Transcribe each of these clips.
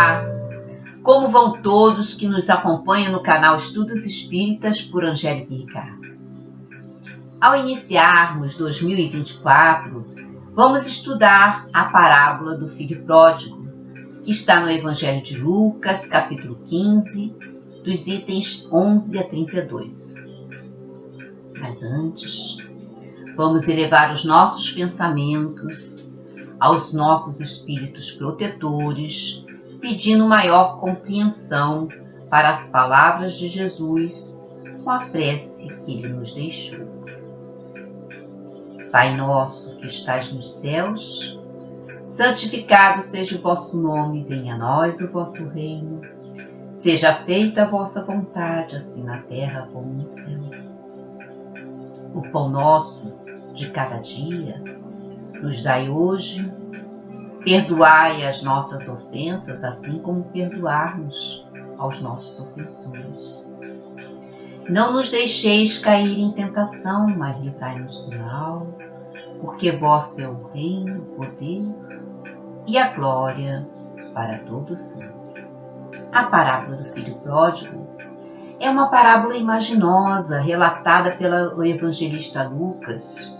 Olá! Como vão todos que nos acompanham no canal Estudos Espíritas por Angélica e Ricardo? Ao iniciarmos 2024, vamos estudar a parábola do Filho Pródigo, que está no Evangelho de Lucas, capítulo 15, dos itens 11 a 32. Mas antes, vamos elevar os nossos pensamentos aos nossos espíritos protetores, pedindo maior compreensão para as palavras de Jesus com a prece que ele nos deixou. Pai nosso que estais nos céus, santificado seja o vosso nome, venha a nós o vosso reino, seja feita a vossa vontade, assim na terra como no céu. O pão nosso de cada dia nos dai hoje, perdoai as nossas ofensas, assim como perdoarmos aos nossos ofensores. Não nos deixeis cair em tentação, mas livrai-nos do mal, porque vosso é o reino, o poder e a glória para todo sempre. A parábola do Filho Pródigo é uma parábola imaginosa relatada pelo evangelista Lucas.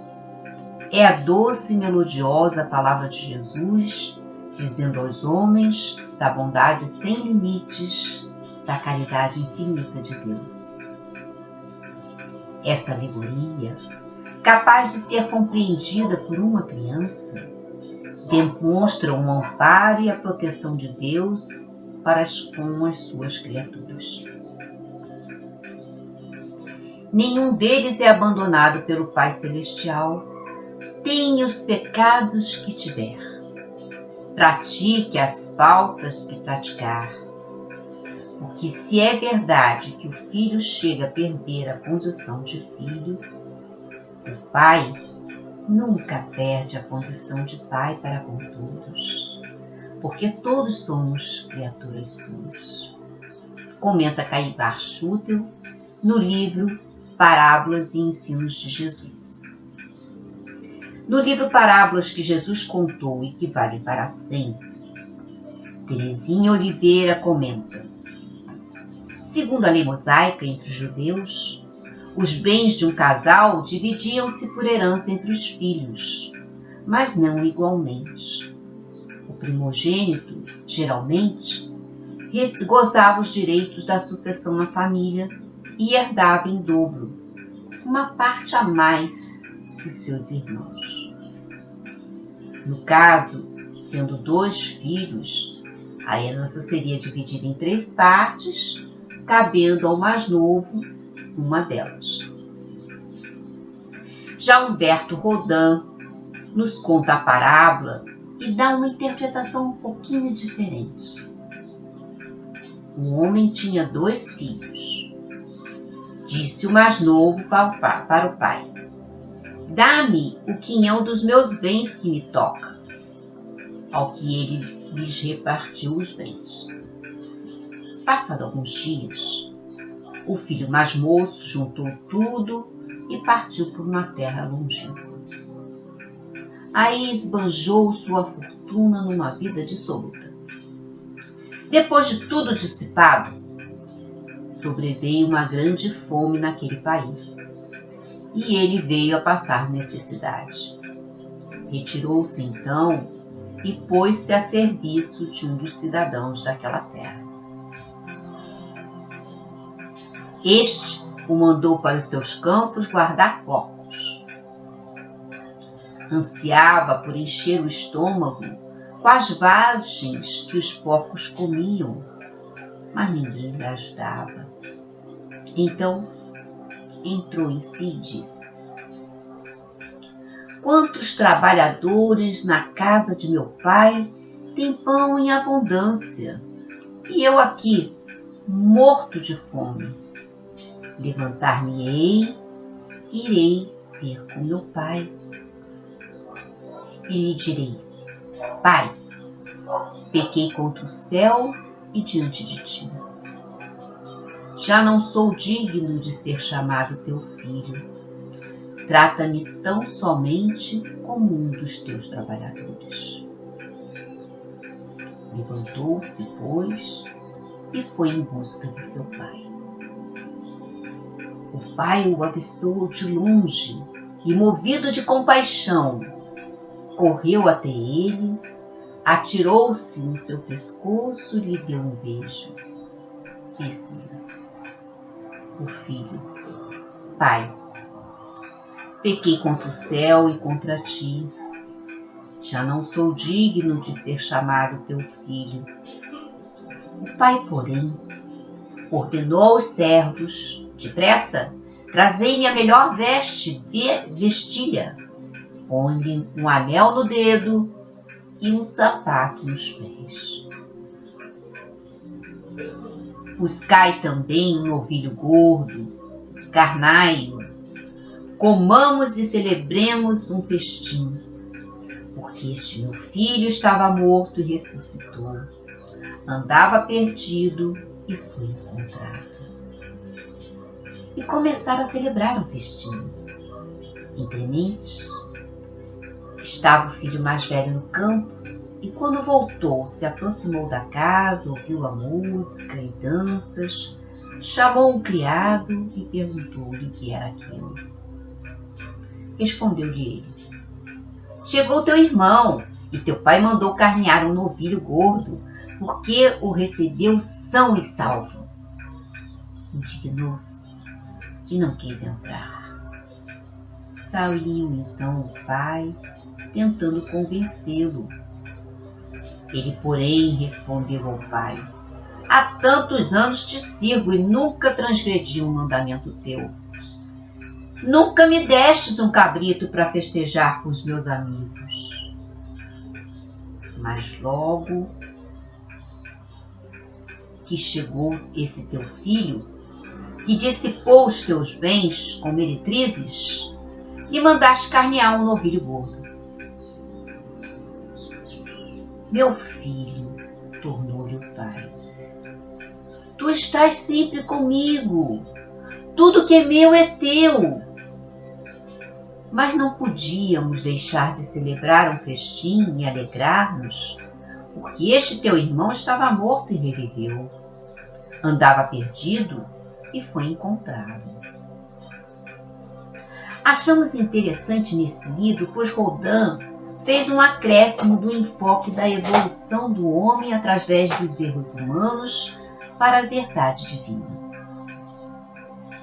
É a doce e melodiosa palavra de Jesus, dizendo aos homens da bondade sem limites, da caridade infinita de Deus. Essa alegoria, capaz de ser compreendida por uma criança, demonstra o amparo e a proteção de Deus para com as suas criaturas. Nenhum deles é abandonado pelo Pai Celestial. Tenha os pecados que tiver, pratique as faltas que praticar, porque se é verdade que o filho chega a perder a condição de filho, o Pai nunca perde a condição de Pai para com todos, porque todos somos criaturas suas. Comenta Caibar Schutel no livro Parábolas e Ensinos de Jesus. No livro Parábolas que Jesus contou e que vale para sempre, Terezinha Oliveira comenta: segundo a lei mosaica entre os judeus, os bens de um casal dividiam-se por herança entre os filhos, mas não igualmente. O primogênito, geralmente, gozava os direitos da sucessão na família e herdava em dobro, uma parte a mais dos seus irmãos. No caso, sendo 2 filhos, a herança seria dividida em 3 partes, cabendo ao mais novo uma delas. Já Humberto Rodin nos conta a parábola e dá uma interpretação um pouquinho diferente. Um homem tinha 2 filhos. Disse o mais novo para o pai: dá-me o quinhão dos meus bens que me toca. Ao que ele lhes repartiu os bens. Passado alguns dias, o filho mais moço juntou tudo e partiu por uma terra longínqua. Aí esbanjou sua fortuna numa vida dissoluta. Depois de tudo dissipado, sobreveio uma grande fome naquele país, e ele veio a passar necessidade. Retirou-se então e pôs-se a serviço de um dos cidadãos daquela terra. Este o mandou para os seus campos guardar porcos. Ansiava por encher o estômago com as vagens que os porcos comiam, mas ninguém lhe ajudava. Então entrou em si e disse: quantos trabalhadores na casa de meu pai têm pão em abundância, e eu aqui, morto de fome. Levantar-me-ei, irei ter com meu pai. E lhe direi: Pai, pequei contra o céu e diante de ti. Já não sou digno de ser chamado teu filho. Trata-me tão somente como um dos teus trabalhadores. Levantou-se, pois, e foi em busca de seu pai. O pai o avistou de longe e, movido de compaixão, correu até ele, atirou-se no seu pescoço e lhe deu um beijo. Disse-lhe o filho: Pai, pequei contra o céu e contra ti. Já não sou digno de ser chamado teu filho. O pai, porém, ordenou aos servos: Depressa, trazei-me a melhor vestilha, põe-lhe um anel no dedo e um sapato nos pés. Buscai também um novilho gordo, carnai-o, comamos e celebremos um festim, porque este meu filho estava morto e ressuscitou, andava perdido e foi encontrado. E começaram a celebrar um festim. Inclemente, estava o filho mais velho no campo, e quando voltou, se aproximou da casa, ouviu a música e danças, chamou um criado e perguntou-lhe o que era aquilo. Respondeu-lhe ele: Chegou teu irmão, e teu pai mandou carnear um novilho gordo, porque o recebeu são e salvo. Indignou-se e não quis entrar. Saiu então o pai, tentando convencê-lo. Ele, porém, respondeu ao pai: Há tantos anos te sirvo e nunca transgredi um mandamento teu. Nunca me destes um cabrito para festejar com os meus amigos. Mas logo que chegou esse teu filho, que dissipou os teus bens com meretrizes, e mandaste carnear um novilho gordo. Meu filho, tornou-lhe o pai, tu estás sempre comigo, tudo que é meu é teu. Mas não podíamos deixar de celebrar um festim e alegrar-nos, porque este teu irmão estava morto e reviveu, andava perdido e foi encontrado. Achamos interessante nesse livro, pois Rodin fez um acréscimo do enfoque da evolução do homem através dos erros humanos para a verdade divina.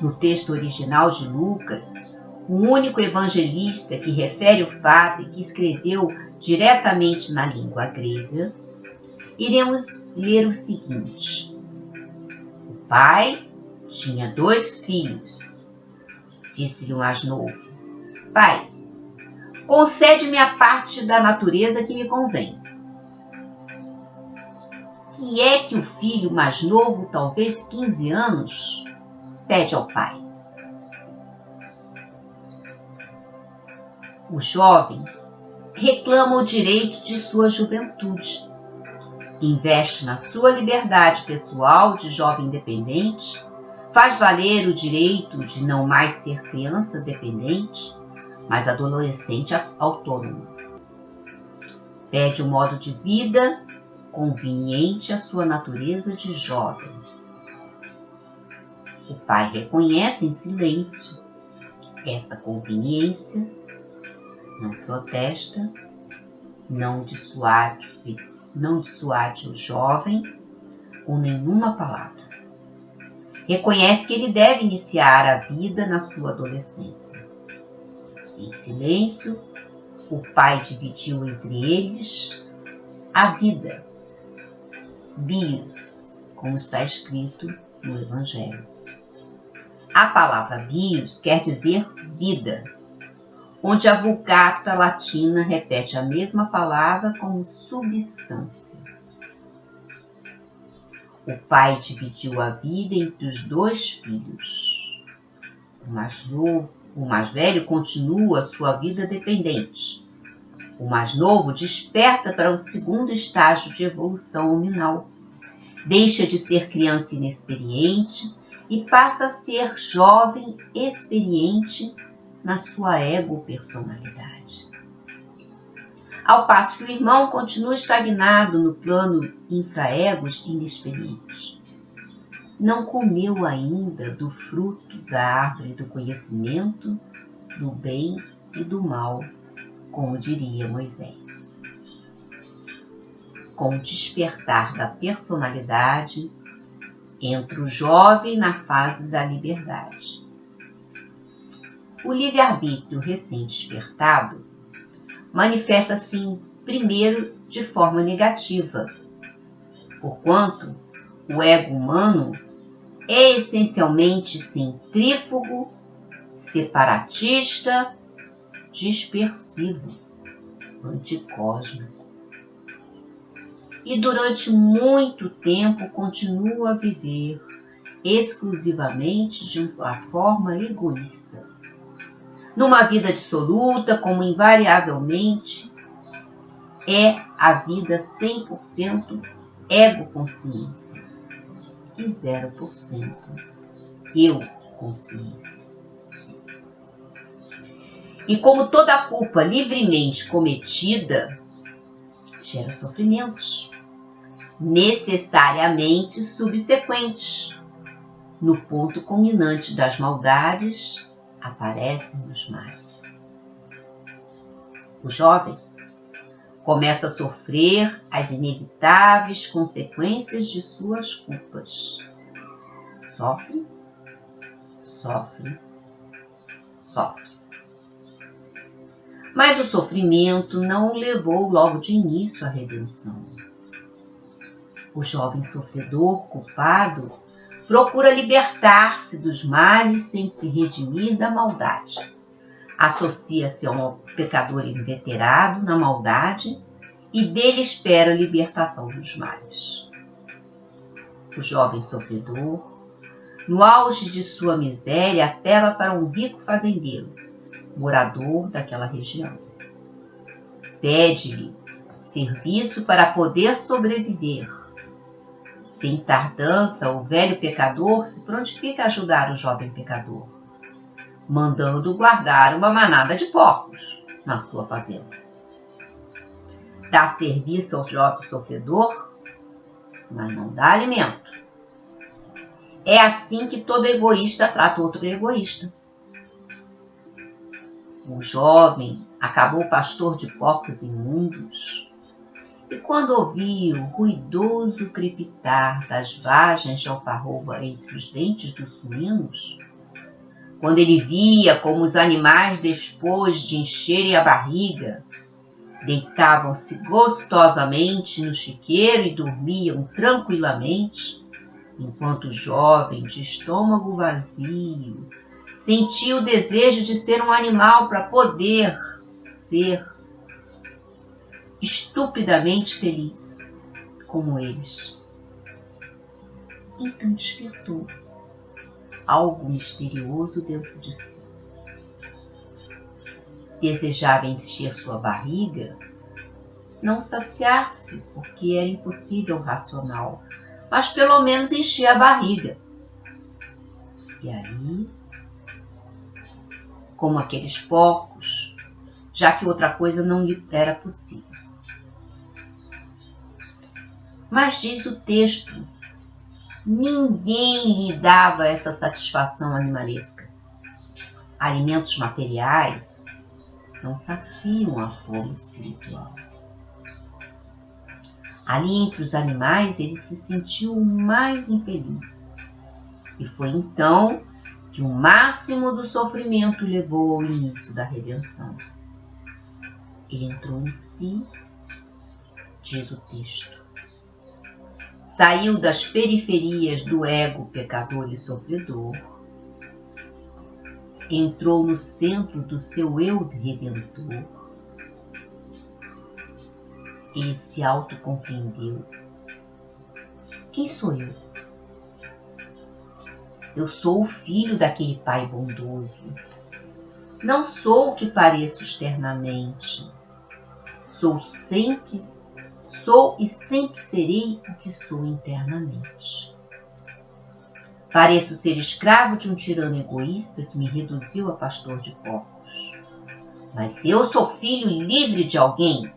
No texto original de Lucas, o único evangelista que refere o fato e que escreveu diretamente na língua grega, iremos ler o seguinte: O pai tinha 2 filhos. Disse-lhe o mais novo: Pai, concede-me a parte da natureza que me convém. Que é que o filho mais novo, talvez 15 anos, pede ao pai? O jovem reclama o direito de sua juventude, investe na sua liberdade pessoal de jovem independente, faz valer o direito de não mais ser criança dependente, mas adolescente autônomo. Pede um modo de vida conveniente à sua natureza de jovem. O pai reconhece em silêncio essa conveniência, não protesta, não dissuade o jovem com nenhuma palavra. Reconhece que ele deve iniciar a vida na sua adolescência. Em silêncio, o pai dividiu entre eles a vida, bios, como está escrito no Evangelho. A palavra bios quer dizer vida, onde a Vulgata latina repete a mesma palavra como substância. O pai dividiu a vida entre os 2 filhos. O mais velho continua sua vida dependente. O mais novo desperta para o segundo estágio de evolução nominal. Deixa de ser criança inexperiente e passa a ser jovem experiente na sua ego-personalidade. ao passo que o irmão continua estagnado no plano infraegos e inexperiente. Não comeu ainda do fruto da árvore do conhecimento, do bem e do mal, como diria Moisés. Com o despertar da personalidade, entra o jovem na fase da liberdade. O livre-arbítrio recém-despertado manifesta-se primeiro de forma negativa, porquanto o ego humano é essencialmente centrífugo, separatista, dispersivo, anticósmico. E durante muito tempo continua a viver exclusivamente de uma forma egoísta, numa vida dissoluta, como invariavelmente é a vida 100% ego-consciência e 0% eu-consciência. E como toda culpa livremente cometida gera sofrimentos, necessariamente subsequentes, no ponto culminante das maldades, aparecem os males. O jovem começa a sofrer as inevitáveis consequências de suas culpas. Sofre, sofre, sofre. Mas o sofrimento não o levou logo de início à redenção. O jovem sofredor, culpado, procura libertar-se dos males sem se redimir da maldade. Associa-se a um pecador inveterado na maldade e dele espera a libertação dos males. O jovem sofredor, no auge de sua miséria, apela para um rico fazendeiro, morador daquela região. Pede-lhe serviço para poder sobreviver. Sem tardança, o velho pecador se prontifica a ajudar o jovem pecador, mandando guardar uma manada de porcos na sua fazenda. Dá serviço ao jovem sofredor, mas não dá alimento. É assim que todo egoísta trata outro egoísta. O jovem acabou pastor de porcos imundos, e quando ouvia o ruidoso crepitar das vagens de alfarroba entre os dentes dos suínos, quando ele via como os animais, depois de encherem a barriga, deitavam-se gostosamente no chiqueiro e dormiam tranquilamente, enquanto o jovem, de estômago vazio, sentia o desejo de ser um animal para poder ser estupidamente feliz, como eles. Então despertou algo misterioso dentro de si. Desejava encher sua barriga, não saciar-se, porque era impossível racional, mas pelo menos encher a barriga. E aí, como aqueles porcos, já que outra coisa não lhe era possível. Mas diz o texto, ninguém lhe dava essa satisfação animalesca. Alimentos materiais não saciam a fome espiritual. Ali entre os animais ele se sentiu o mais infeliz. E foi então que o máximo do sofrimento levou ao início da redenção. Ele entrou em si, diz o texto. Saiu das periferias do ego pecador e sofredor, entrou no centro do seu eu redentor e se autocompreendeu. Quem sou eu? Eu sou o filho daquele pai bondoso. Não sou o que pareço externamente. Sou e sempre serei o que sou internamente. Pareço ser escravo de um tirano egoísta que me reduziu a pastor de porcos. Mas eu sou filho livre de alguém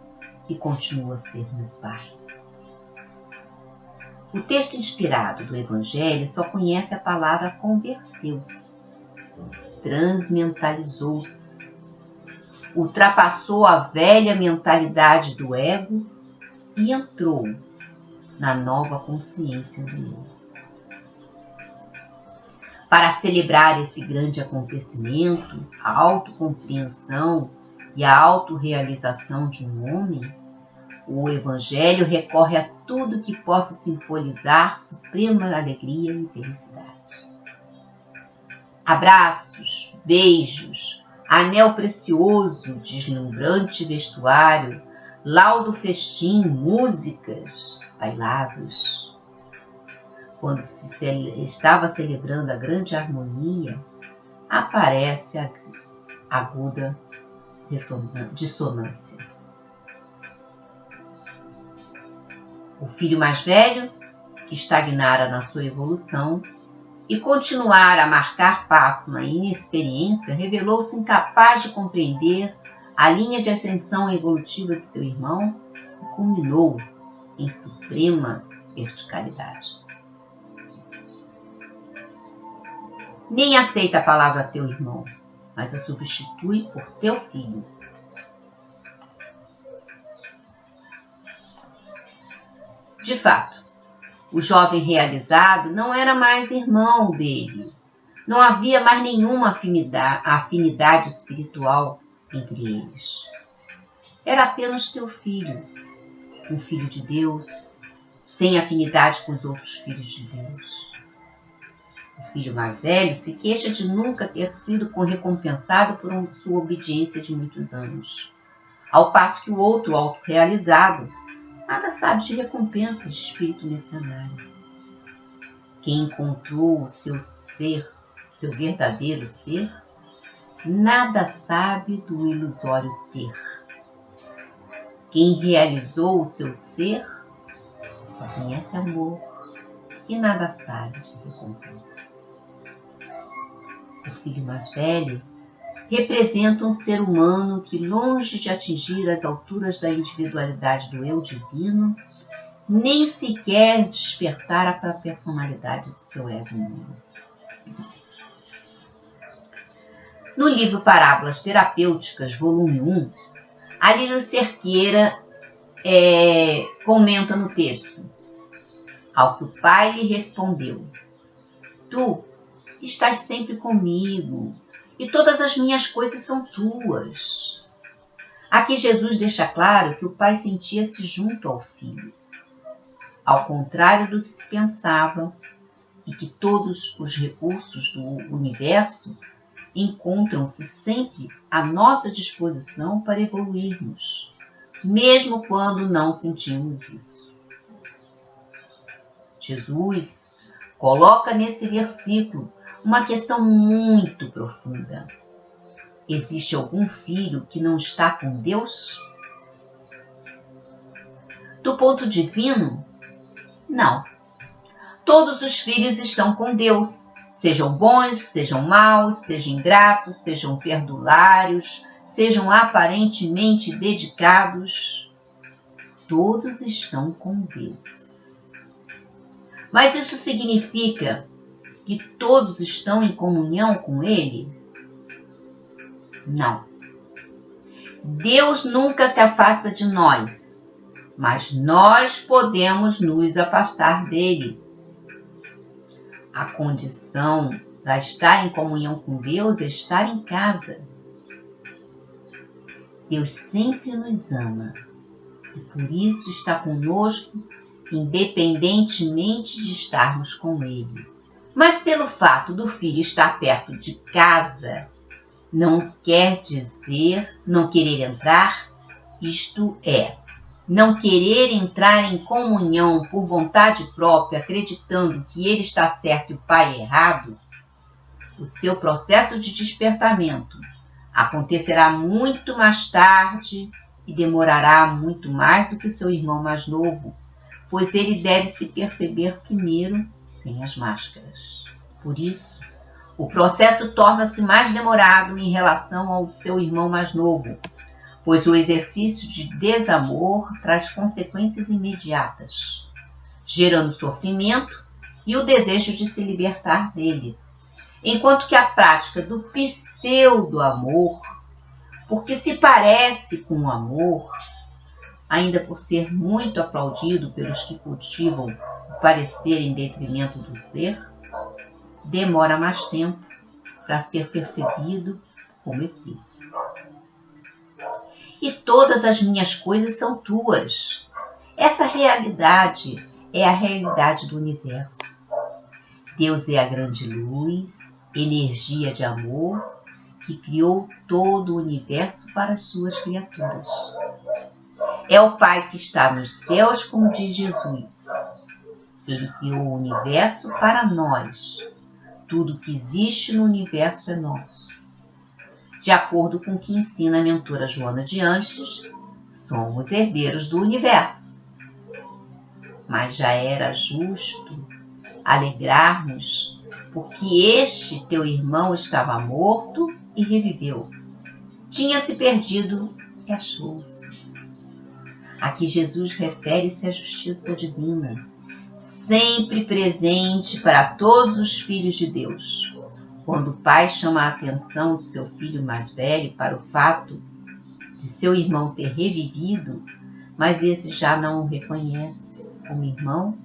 que continua a ser meu Pai. O texto inspirado do Evangelho só conhece a palavra converteu-se, transmentalizou-se, ultrapassou a velha mentalidade do ego e entrou na nova consciência do eu. Para celebrar esse grande acontecimento, a autocompreensão e a autorrealização de um homem, o Evangelho recorre a tudo que possa simbolizar suprema alegria e felicidade. Abraços, beijos, anel precioso, deslumbrante vestuário, laudo festim, músicas, bailados. Quando se estava celebrando a grande harmonia, aparece a aguda dissonância. O filho mais velho, que estagnara na sua evolução e continuara a marcar passo na inexperiência, revelou-se incapaz de compreender a linha de ascensão evolutiva de seu irmão e culminou em suprema verticalidade. Nem aceita a palavra teu irmão, mas a substitui por teu filho. De fato, o jovem realizado não era mais irmão dele. Não havia mais nenhuma afinidade espiritual entre eles. Era apenas teu filho, um filho de Deus, sem afinidade com os outros filhos de Deus. O filho mais velho se queixa de nunca ter sido recompensado por sua obediência de muitos anos, ao passo que o outro autorrealizado nada sabe de recompensa de espírito mercenário. Quem encontrou o seu ser, seu verdadeiro ser, nada sabe do ilusório ter. Quem realizou o seu ser só conhece amor e nada sabe de recompensa. O filho mais velho representa um ser humano que, longe de atingir as alturas da individualidade do eu divino, nem sequer despertara para a personalidade de seu ego humano. No livro Parábolas Terapêuticas, volume 1, Alírio Cerqueira comenta no texto: ao que o pai lhe respondeu: tu estás sempre comigo, e todas as minhas coisas são tuas. Aqui Jesus deixa claro que o pai sentia-se junto ao filho, ao contrário do que se pensava, e que todos os recursos do universo encontram-se sempre à nossa disposição para evoluirmos, mesmo quando não sentimos isso. Jesus coloca nesse versículo uma questão muito profunda. Existe algum filho que não está com Deus? Do ponto divino, não. Todos os filhos estão com Deus, sejam bons, sejam maus, sejam ingratos, sejam perdulários, sejam aparentemente dedicados. Todos estão com Deus. Mas isso significa que todos estão em comunhão com Ele? Não. Deus nunca se afasta de nós, mas nós podemos nos afastar dele. A condição para estar em comunhão com Deus é estar em casa. Deus sempre nos ama e por isso está conosco, independentemente de estarmos com Ele. Mas pelo fato do filho estar perto de casa, não quer dizer não querer entrar, isto é, não querer entrar em comunhão por vontade própria, acreditando que ele está certo e o pai errado. O seu processo de despertamento acontecerá muito mais tarde e demorará muito mais do que o seu irmão mais novo, pois ele deve se perceber primeiro sem as máscaras. Por isso, o processo torna-se mais demorado em relação ao seu irmão mais novo, pois o exercício de desamor traz consequências imediatas, gerando sofrimento e o desejo de se libertar dele, enquanto que a prática do pseudo-amor, porque se parece com o amor, ainda por ser muito aplaudido pelos que cultivam o parecer em detrimento do ser, demora mais tempo para ser percebido como equívoco. E todas as minhas coisas são tuas. Essa realidade é a realidade do universo. Deus é a grande luz, energia de amor, que criou todo o universo para as suas criaturas. É o Pai que está nos céus, como diz Jesus. Ele criou o universo para nós. Tudo que existe no universo é nosso. De acordo com o que ensina a mentora Joana de Ângeles, somos herdeiros do universo. Mas já era justo alegrarmos, porque este teu irmão estava morto e reviveu. Tinha se perdido e achou-se. Aqui Jesus refere-se à justiça divina, sempre presente para todos os filhos de Deus. Quando o pai chama a atenção de seu filho mais velho para o fato de seu irmão ter revivido, mas esse já não o reconhece como irmão,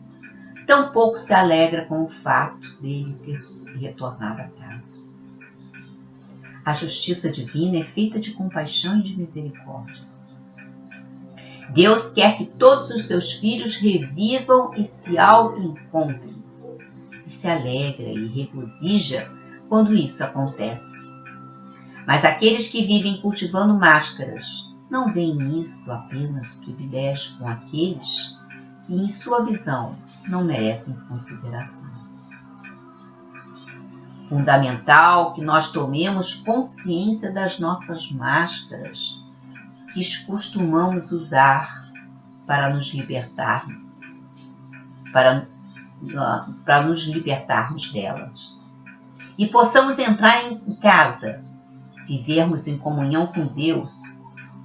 tampouco se alegra com o fato dele ter retornado a casa. A justiça divina é feita de compaixão e de misericórdia. Deus quer que todos os seus filhos revivam e se auto-encontrem, e se alegra e regozija quando isso acontece. Mas aqueles que vivem cultivando máscaras não veem nisso apenas privilégio com aqueles que, em sua visão, não merecem consideração. Fundamental que nós tomemos consciência das nossas máscaras que costumamos usar para nos libertarmos delas. E possamos entrar em casa, vivermos em comunhão com Deus,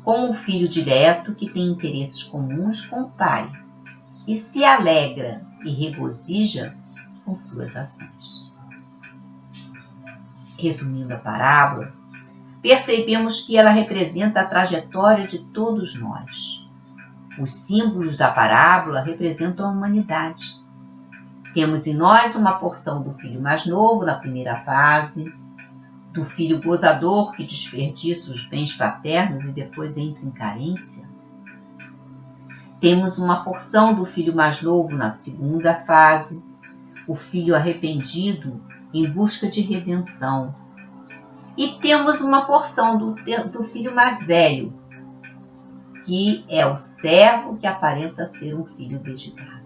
como um filho direto que tem interesses comuns com o Pai e se alegra e regozija com suas ações. Resumindo a parábola, percebemos que ela representa a trajetória de todos nós. Os símbolos da parábola representam a humanidade. Temos em nós uma porção do filho mais novo na primeira fase, do filho gozador que desperdiça os bens paternos e depois entra em carência. Temos uma porção do filho mais novo na segunda fase, o filho arrependido em busca de redenção. E temos uma porção do filho mais velho, que é o servo que aparenta ser um filho dedicado.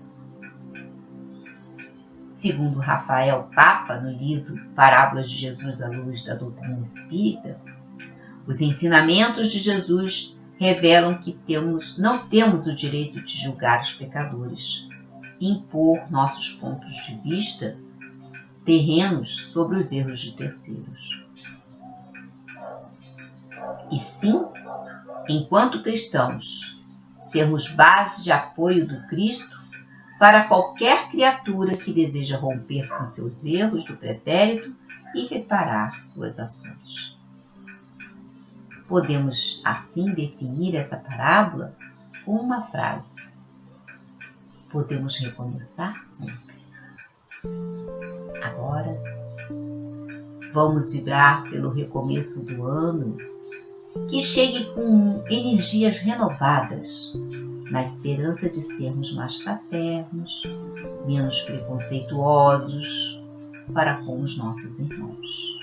Segundo Rafael Papa, no livro Parábolas de Jesus à Luz da Doutrina Espírita, os ensinamentos de Jesus revelam que não temos o direito de julgar os pecadores e impor nossos pontos de vista terrenos sobre os erros de terceiros. E sim, enquanto cristãos, sermos base de apoio do Cristo para qualquer criatura que deseja romper com seus erros do pretérito e reparar suas ações. Podemos assim definir essa parábola com uma frase: podemos recomeçar sempre. Agora, vamos vibrar pelo recomeço do ano, que chegue com energias renovadas, na esperança de sermos mais fraternos, menos preconceituosos para com os nossos irmãos.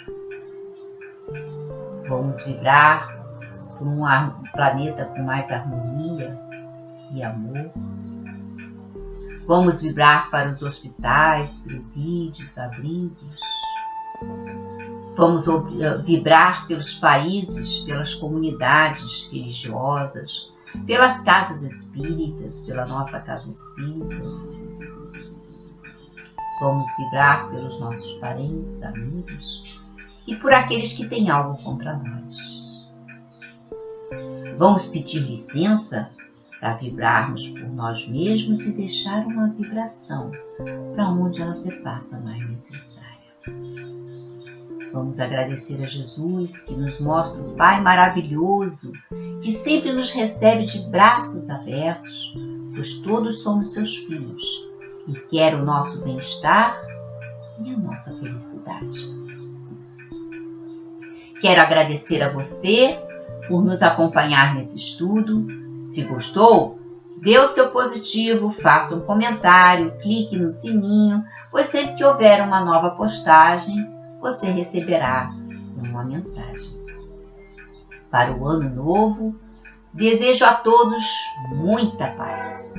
Vamos vibrar por um planeta com mais harmonia e amor. Vamos vibrar para os hospitais, presídios, abrigos. Vamos vibrar pelos países, pelas comunidades religiosas, pelas casas espíritas, pela nossa casa espírita. Vamos vibrar pelos nossos parentes, amigos e por aqueles que têm algo contra nós. Vamos pedir licença para vibrarmos por nós mesmos e deixar uma vibração para onde ela se faça mais necessária. Vamos agradecer a Jesus, que nos mostra o Pai maravilhoso, que sempre nos recebe de braços abertos, pois todos somos seus filhos e quer o nosso bem-estar e a nossa felicidade. Quero agradecer a você por nos acompanhar nesse estudo. Se gostou, dê o seu positivo, faça um comentário, clique no sininho, pois sempre que houver uma nova postagem, você receberá uma mensagem. Para o ano novo, desejo a todos muita paz.